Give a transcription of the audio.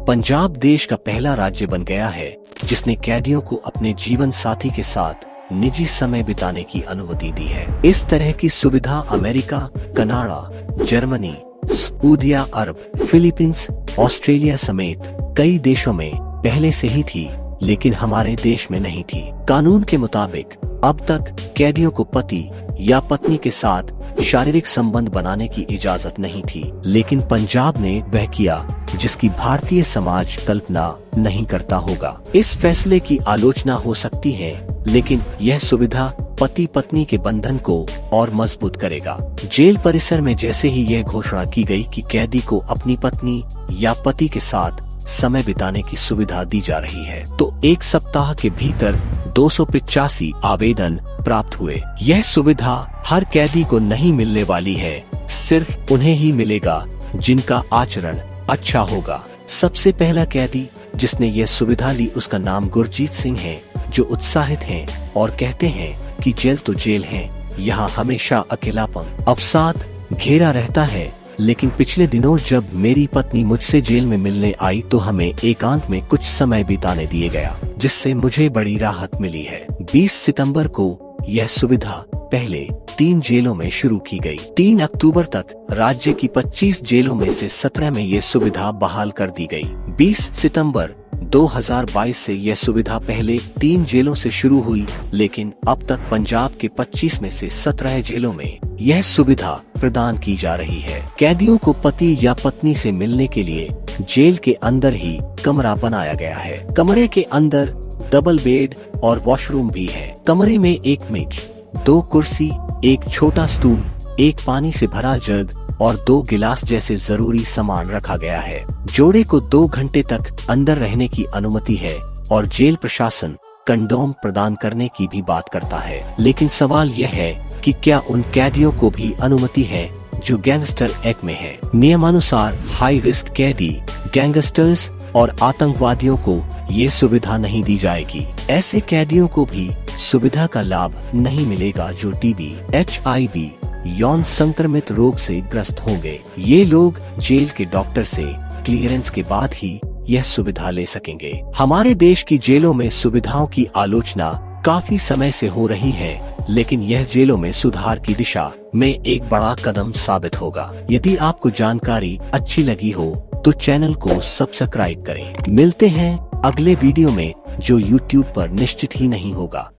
पंजाब देश का पहला राज्य बन गया है जिसने कैदियों को अपने जीवन साथी के साथ निजी समय बिताने की अनुमति दी है। इस तरह की सुविधा अमेरिका, कनाडा, जर्मनी, सऊदी अरब, फिलीपींस, ऑस्ट्रेलिया समेत कई देशों में पहले से ही थी, लेकिन हमारे देश में नहीं थी। कानून के मुताबिक अब तक कैदियों को पति या पत्नी के साथ शारीरिक संबंध बनाने की इजाजत नहीं थी, लेकिन पंजाब ने वह किया जिसकी भारतीय समाज कल्पना नहीं करता होगा। इस फैसले की आलोचना हो सकती है, लेकिन यह सुविधा पति पत्नी के बंधन को और मजबूत करेगा। जेल परिसर में जैसे ही यह घोषणा की गई कि कैदी को अपनी पत्नी या पति के साथ समय बिताने की सुविधा दी जा रही है, तो एक सप्ताह के भीतर 285 आवेदन प्राप्त हुए। यह सुविधा हर कैदी को नहीं मिलने वाली है, सिर्फ उन्हें ही मिलेगा जिनका आचरण अच्छा होगा। सबसे पहला कैदी जिसने यह सुविधा ली उसका नाम गुरजीत सिंह है, जो उत्साहित हैं और कहते हैं कि जेल तो जेल है, यहाँ हमेशा अकेलापन अवसाद घेरा रहता है, लेकिन पिछले दिनों जब मेरी पत्नी मुझसे जेल में मिलने आई तो हमें एकांत में कुछ समय बिताने दिए गया, जिससे मुझे बड़ी राहत मिली है। 20 सितंबर को यह सुविधा पहले 3 जेलों में शुरू की गई। 3 अक्टूबर तक राज्य की 25 जेलों में से 17 में यह सुविधा बहाल कर दी गई। 20 सितंबर 2022 से यह सुविधा पहले 3 जेलों से शुरू हुई, लेकिन अब तक पंजाब के 25 में से 17 जेलों में यह सुविधा प्रदान की जा रही है। कैदियों को पति या पत्नी से मिलने के लिए जेल के अंदर ही कमरा बनाया गया है। कमरे के अंदर डबल बेड और वॉशरूम भी है। कमरे में एक मेज, 2 कुर्सी, एक छोटा स्टूल, एक पानी से भरा जग और 2 गिलास जैसे जरूरी सामान रखा गया है। जोड़े को 2 घंटे तक अंदर रहने की अनुमति है और जेल प्रशासन कंडोम प्रदान करने की भी बात करता है। लेकिन सवाल यह है कि क्या उन कैदियों को भी अनुमति है जो गैंगस्टर एक्ट में है। नियमानुसार हाई रिस्क कैदी, गैंगस्टर्स और आतंकवादियों को ये सुविधा नहीं दी जाएगी। ऐसे कैदियों को भी सुविधा का लाभ नहीं मिलेगा जो टीबी, HIV, यौन संक्रमित रोग से ग्रस्त होंगे। ये लोग जेल के डॉक्टर से क्लियरेंस के बाद ही यह सुविधा ले सकेंगे। हमारे देश की जेलों में सुविधाओं की आलोचना काफी समय से हो रही है, लेकिन यह जेलों में सुधार की दिशा में एक बड़ा कदम साबित होगा। यदि आपको जानकारी अच्छी लगी हो तो चैनल को सब्सक्राइब करें। मिलते हैं अगले वीडियो में जो YouTube पर निश्चित ही नहीं होगा।